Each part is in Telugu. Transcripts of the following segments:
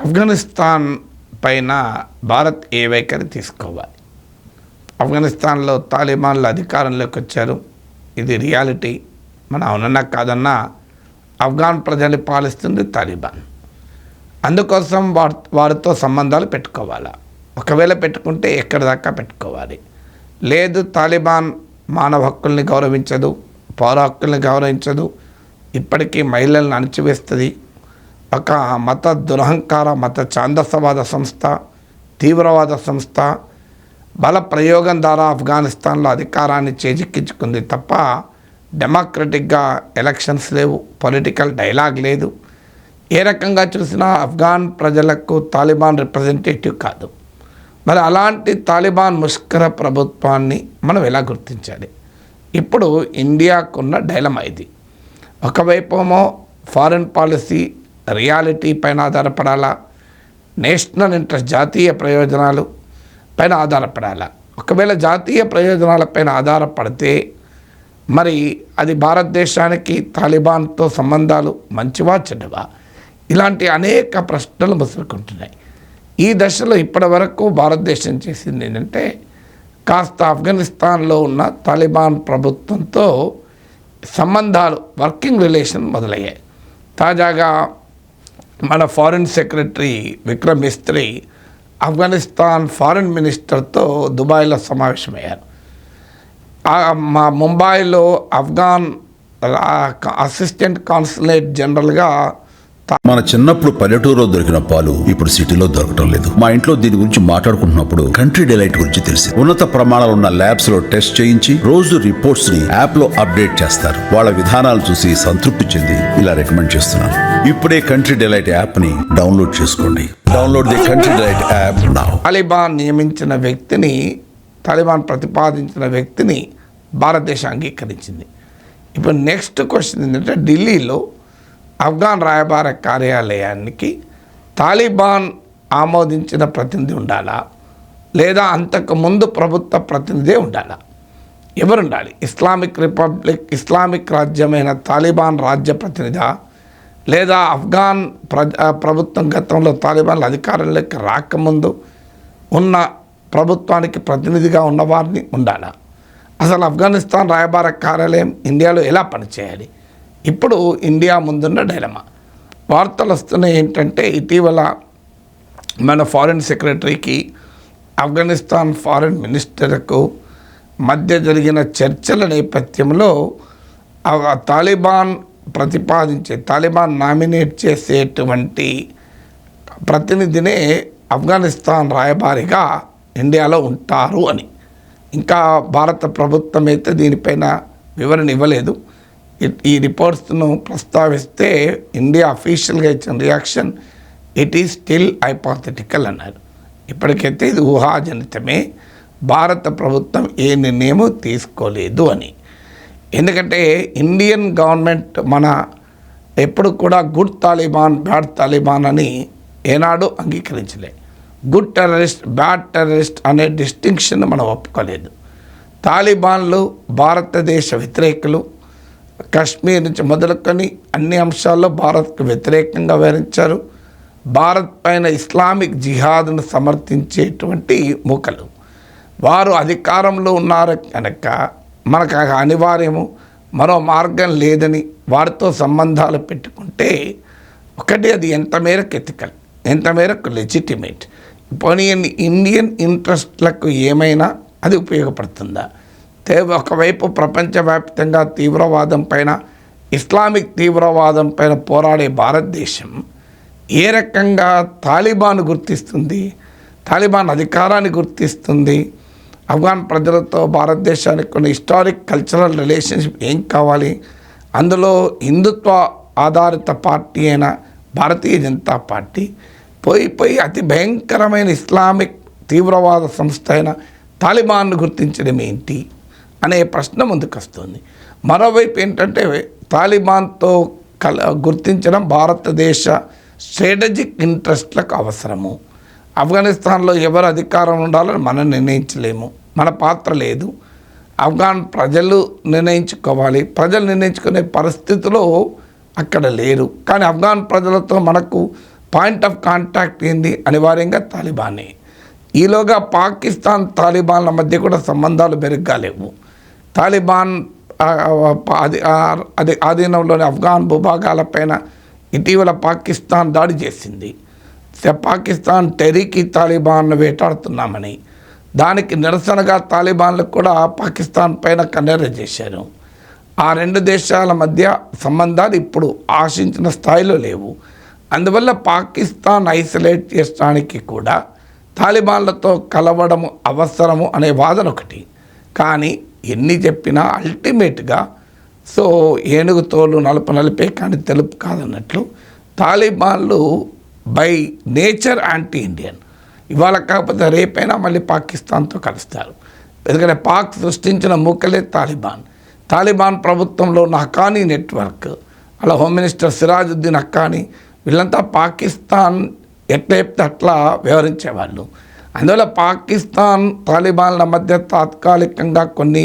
ఆఫ్ఘనిస్తాన్ పైన భారత్ ఏ వైఖరి తీసుకోవాలి? ఆఫ్ఘనిస్తాన్లో తాలిబాన్లు అధికారంలోకి వచ్చారు, ఇది రియాలిటీ. మనం అవునన్నా కాదన్నా ఆఫ్ఘాన్ ప్రజల్ని పాలిస్తుంది తాలిబాన్. అందుకోసం వారితో సంబంధాలు పెట్టుకోవాలా? ఒకవేళ పెట్టుకుంటే ఎక్కడి దాకా పెట్టుకోవాలి? లేదు, తాలిబాన్ మానవ హక్కుల్ని గౌరవించదు, పౌర హక్కుల్ని గౌరవించదు, ఇప్పటికీ మహిళలను అణచివేస్తుంది, ఒక మత దురహంకార మత ఛాందసవాద సంస్థ, తీవ్రవాద సంస్థ, బల ప్రయోగం ద్వారా ఆఫ్ఘనిస్తాన్లో అధికారాన్ని చేజిక్కించుకుంది తప్ప డెమోక్రటిక్గా ఎలక్షన్స్ లేవు, పొలిటికల్ డైలాగ్ లేదు. ఏ రకంగా చూసినా ఆఫ్ఘాన్ ప్రజలకు తాలిబాన్ రిప్రజెంటేటివ్ కాదు. మరి అలాంటి తాలిబాన్ ముష్కర ప్రభుత్వాన్ని మనం ఎలా గుర్తించాలి? ఇప్పుడు ఇండియాకున్న డైలమా ఇది. ఒకవైపేమో ఫారిన్ పాలసీ రియాలిటీ పైన ఆధారపడాలా, నేషనల్ ఇంట్రెస్ట్ జాతీయ ప్రయోజనాలు పైన ఆధారపడాలా. ఒకవేళ జాతీయ ప్రయోజనాలపైన ఆధారపడితే మరి అది భారతదేశానికి తాలిబాన్తో సంబంధాలు మంచివా చెడ్డవా? ఇలాంటి అనేక ప్రశ్నలు ముసురుకుంటున్నాయి. ఈ దశలో ఇప్పటి వరకు భారతదేశం చేసింది ఏంటంటే కాస్త ఆఫ్ఘనిస్తాన్లో ఉన్న తాలిబాన్ ప్రభుత్వంతో సంబంధాలు, వర్కింగ్ రిలేషన్ మొదలయ్యాయి. తాజాగా మన foreign secretary Vikram Misri Afghanistan foreign మినిస్టర్తో దుబాయ్లో సమావేశమయ్యారు. మా ముంబైలో ఆఫ్ఘాన్ అసిస్టెంట్ కాన్సులేట్ జనరల్గా మన చిన్నప్పుడు పల్లెటూరులో దొరికిన పాలు ఇప్పుడు సిటీలో దొరకటం లేదు. మా ఇంట్లో దీని గురించి మాట్లాడుకుంటున్నప్పుడు కంట్రీ డిలైట్ గురించి తెలిసి ఉన్నత ప్రమాణాలు ఉన్న ల్యాబ్స్ లో టెస్ట్ చేయించి రోజు రిపోర్ట్స్ ని యాప్ లో అప్డేట్ చేస్తారు. వాళ్ళ విధానాలు చూసి సంతృప్తి చెంది ఇలా రికమెండ్ చేస్తున్నాను. ఇప్పుడే కంట్రీ డిలైట్ యాప్ ని డౌన్లోడ్ చేసుకోండి. Download the country delight app now. Taliban నియమించిన వ్యక్తిని, తాలిబాన్ ప్రతిపాదించిన వ్యక్తిని భారతదేశం అంగీకరించింది. ఇప్పుడు నెక్స్ట్ క్వశ్చన్ ఏంటంటే ఢిల్లీలో ఆఫ్ఘాన్ రాయబార కార్యాలయానికి తాలిబాన్ ఆమోదించిన ప్రతినిధి ఉండాలా, లేదా అంతకుముందు ప్రభుత్వ ప్రతినిధే ఉండాలా? ఎవరుండాలి? ఇస్లామిక్ రిపబ్లిక్, ఇస్లామిక్ రాజ్యమైన తాలిబాన్ రాజ్య ప్రతినిధా, లేదా ఆఫ్ఘాన్ ప్రభుత్వం గతంలో తాలిబాన్ల అధికారంలోకి రాకముందు ఉన్న ప్రభుత్వానికి ప్రతినిధిగా ఉన్నవారిని ఉండాలా? అసలు ఆఫ్ఘనిస్తాన్ రాయబార కార్యాలయం ఇండియాలో ఎలా పనిచేయాలి? ఇప్పుడు ఇండియా ముందున్న డైలమా. వార్తలు వస్తున్నాయి ఏంటంటే ఇటీవల మన ఫారిన్ సెక్రటరీకి ఆఫ్ఘనిస్తాన్ ఫారిన్ మినిస్టర్కు మధ్య జరిగిన చర్చల నేపథ్యంలో తాలిబాన్ తాలిబాన్ నామినేట్ చేసేటువంటి ప్రతినిధినే ఆఫ్ఘనిస్తాన్ రాయబారిగా ఇండియాలో ఉంటారు అని. ఇంకా భారత ప్రభుత్వం అయితే దీనిపైన వివరణ ఇవ్వలేదు. ఈ రిపోర్ట్స్ను ప్రస్తావిస్తే ఇండియా అఫీషియల్గా ఇచ్చిన reaction it is still hypothetical అన్నారు. ఇప్పటికైతే ఇది ఊహాజనితమే, భారత ప్రభుత్వం ఏ నిర్ణయము తీసుకోలేదు అని. ఎందుకంటే ఇండియన్ గవర్నమెంట్ మన ఎప్పుడు కూడా గుడ్ తాలిబాన్ బ్యాడ్ తాలిబాన్ అని ఏనాడు అంగీకరించలే. గుడ్ టెర్రరిస్ట్ బ్యాడ్ టెర్రరిస్ట్ అనే డిస్టింక్షన్ మనం ఒప్పుకోలేదు. తాలిబాన్లు భారతదేశ వ్యతిరేకులు, కశ్మీర్ నుంచి మొదలుకొని అన్ని అంశాల్లో భారత్కు వ్యతిరేకంగా వ్యవహరించారు. భారత్ పైన ఇస్లామిక్ జిహాద్ను సమర్థించేటువంటి మూకలు. వారు అధికారంలో ఉన్నారు కనుక మనకు అనివార్యము, మరో మార్గం లేదని వారితో సంబంధాలు పెట్టుకుంటే ఒకటి అది ఎంత మేరకు ఎథికల్, ఎంత మేరకు లెజిటిమేట్, పోనీ ఇండియన్ ఇంట్రెస్ట్లకు ఏమైనా అది ఉపయోగపడుతుందా? ఒకవైపు ప్రపంచవ్యాప్తంగా తీవ్రవాదం పైన, ఇస్లామిక్ తీవ్రవాదం పైన పోరాడే భారతదేశం ఏ రకంగా తాలిబాన్ గుర్తిస్తుంది, తాలిబాన్ అధికారాన్ని గుర్తిస్తుంది? ఆఫ్ఘాన్ ప్రజలతో భారతదేశానికి కొన్ని హిస్టారిక్ కల్చరల్ రిలేషన్షిప్ ఏం కావాలి? అందులో హిందుత్వ ఆధారిత పార్టీ అయిన భారతీయ జనతా పార్టీ పోయి అతి భయంకరమైన ఇస్లామిక్ తీవ్రవాద సంస్థ అయిన తాలిబాన్ను గుర్తించడం ఏంటి అనే ప్రశ్న ముందుకు వస్తుంది. మరోవైపు ఏంటంటే తాలిబాన్తో గుర్తించడం భారతదేశ స్ట్రాటజిక్ ఇంట్రెస్ట్లకు అవసరము. ఆఫ్ఘనిస్తాన్లో ఎవరు అధికారం ఉండాలని మనం నిర్ణయించలేము, మన పాత్ర లేదు. ఆఫ్ఘాన్ ప్రజలు నిర్ణయించుకోవాలి. ప్రజలు నిర్ణయించుకునే పరిస్థితిలో అక్కడ లేరు. కానీ ఆఫ్ఘాన్ ప్రజలతో మనకు పాయింట్ ఆఫ్ కాంటాక్ట్ ఏంది? అనివార్యంగా తాలిబానే. ఈలోగా పాకిస్తాన్ తాలిబాన్ల మధ్య కూడా సంబంధాలు మెరుగ్గా లేవు. తాలిబాన్ అది ఆధీనంలోని ఆఫ్ఘాన్ భూభాగాలపైన ఇటీవల పాకిస్తాన్ దాడి చేసింది. పాకిస్తాన్ టెరీకి తాలిబాన్ను వేటాడుతున్నామని, దానికి నిరసనగా తాలిబాన్లకు కూడా పాకిస్తాన్ పైన కన్నెర్ర చేశారు. ఆ రెండు దేశాల మధ్య సంబంధాలు ఇప్పుడు ఆశించిన స్థాయిలో లేవు. అందువల్ల పాకిస్తాన్ ఐసోలేట్ చేయడానికి కూడా తాలిబాన్లతో కలవడము అవసరము అనే వాదన ఒకటి. కానీ ఎన్ని చెప్పినా అల్టిమేట్గా ఏనుగు తోలు నలుపు నలిపే కానీ తెలుపు కాదన్నట్లు తాలిబాన్లు బై నేచర్ యాంటీ ఇండియన్. ఇవాళ కాకపోతే రేపైనా మళ్ళీ పాకిస్తాన్తో కలుస్తారు. ఎందుకంటే పాక్ సృష్టించిన మూకలే తాలిబాన్ ప్రభుత్వంలో ఉన్న హక్కానీ నెట్వర్క్, అలా హోమ్ మినిస్టర్ సిరాజుద్దీన్ హక్కానీ, వీళ్ళంతా పాకిస్తాన్ ఎట్లా చెప్తే అట్లా వ్యవహరించేవాళ్ళు. అందువల్ల పాకిస్తాన్ తాలిబాన్ల మధ్య తాత్కాలికంగా కొన్ని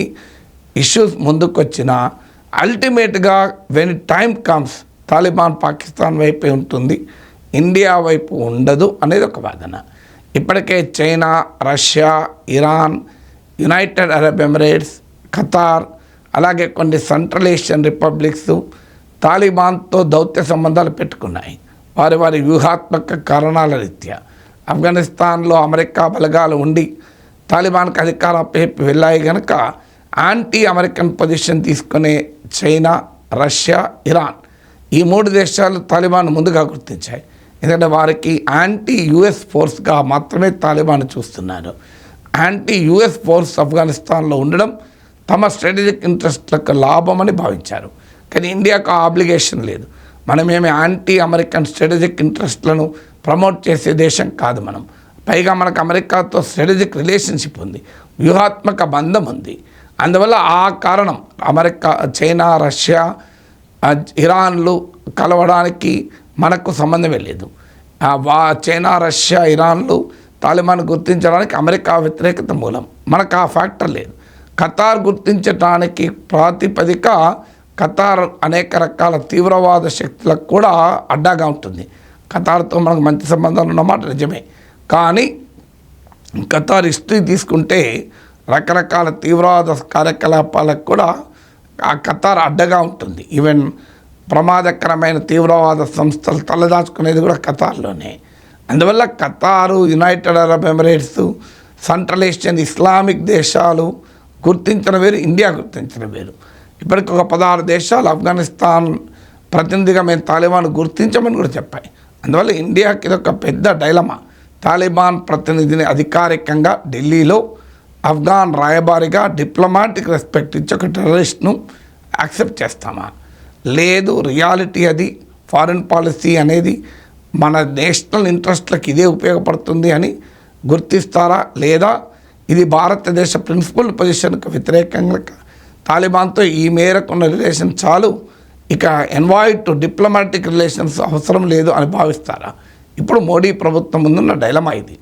ఇష్యూస్ ముందుకొచ్చినా అల్టిమేట్గా when time comes Taliban Pakistan వైపే ఉంటుంది, ఇండియా వైపు ఉండదు అనేది ఒక వాదన. ఇప్పటికే China, Russia, Iran, United Arab Emirates, Qatar, అలాగే కొన్ని సెంట్రల్ ఏషియన్ రిపబ్లిక్స్ తాలిబాన్తో దౌత్య సంబంధాలు పెట్టుకున్నాయి. వారి వ్యూహాత్మక కారణాల రీత్యా ఆఫ్ఘనిస్తాన్లో అమెరికా బలగాలు ఉండి తాలిబాన్కి అధికారం అప్పచెప్పి వెళ్ళాయి కనుక యాంటీ అమెరికన్ పొజిషన్ తీసుకునే చైనా, రష్యా, ఇరాన్ ఈ మూడు దేశాలు తాలిబాన్ ముందుగా గుర్తించాయి. ఎందుకంటే వారికి యాంటీ యుఎస్ ఫోర్స్గా మాత్రమే తాలిబాన్ చూస్తున్నారు. యాంటీ యుఎస్ ఫోర్స్ ఆఫ్ఘనిస్తాన్లో ఉండడం తమ స్ట్రాటజిక్ ఇంట్రెస్ట్లకు లాభమని భావించారు. కానీ ఇండియాకు ఆ ఆబ్లిగేషన్ లేదు. మనమేమి యాంటీ అమెరికన్ స్ట్రాటజిక్ ఇంట్రెస్ట్లను ప్రమోట్ చేసే దేశం కాదు మనం. పైగా మనకు అమెరికాతో స్ట్రాటజిక్ రిలేషన్షిప్ ఉంది, వ్యూహాత్మక బంధం ఉంది. అందువల్ల ఆ కారణం అమెరికా, చైనా, రష్యా, ఇరాన్లు కలవడానికి మనకు సంబంధమే లేదు. చైనా, రష్యా, ఇరాన్లు తాలిబాన్ గుర్తించడానికి అమెరికా వ్యతిరేకత మూలం, మనకు ఆ ఫ్యాక్టర్ లేదు. ఖతార్ గుర్తించడానికి ప్రాతిపదిక ఖతార్ అనేక రకాల తీవ్రవాద శక్తులకు కూడా అడ్డాగా ఉంటుంది. ఖతార్తో మనకు మంచి సంబంధాలు ఉన్నమాట నిజమే, కానీ ఖతార్ హిస్టరీ తీసుకుంటే రకరకాల తీవ్రవాద కార్యకలాపాలకు కూడా ఆ ఖతార్ అడ్డగా ఉంటుంది. ఈవెన్ ప్రమాదకరమైన తీవ్రవాద సంస్థలు తలదాచుకునేది కూడా ఖతార్లోనే. అందువల్ల ఖతారు, United Arab Emirates, central Asian Islamic దేశాలు గుర్తించడం వేరు, ఇండియా గుర్తించడం వేరు. ఇప్పటికి ఒక 16 దేశాలు ఆఫ్ఘనిస్తాన్ ప్రతినిధిగా మేము తాలిబాన్ గుర్తించమని కూడా చెప్పాయి. అందువల్ల ఇండియాకి ఇది ఒక పెద్ద డైలమా. తాలిబాన్ ప్రతినిధిని అధికారికంగా ఢిల్లీలో ఆఫ్ఘాన్ రాయబారిగా డిప్లొమాటిక్ రెస్పెక్ట్ ఇచ్చి ఒక టెర్రరిస్ట్ను యాక్సెప్ట్ చేస్తామా, లేదు రియాలిటీ అది ఫారిన్ పాలసీ అనేది మన నేషనల్ ఇంట్రెస్ట్లకు ఇదే ఉపయోగపడుతుంది అని గుర్తిస్తారా, లేదా ఇది భారతదేశ ప్రిన్సిపల్ పొజిషన్కు వ్యతిరేకంగా తాలిబాన్తో ఈ మేరకు ఉన్న రిలేషన్ చాలు, ఇక ఎన్వాయిడ్ టు డిప్లొమాటిక్ రిలేషన్స్ అవసరం లేదు అని భావిస్తారా? ఇప్పుడు మోడీ ప్రభుత్వం ముందున్న డైలమా ఇది.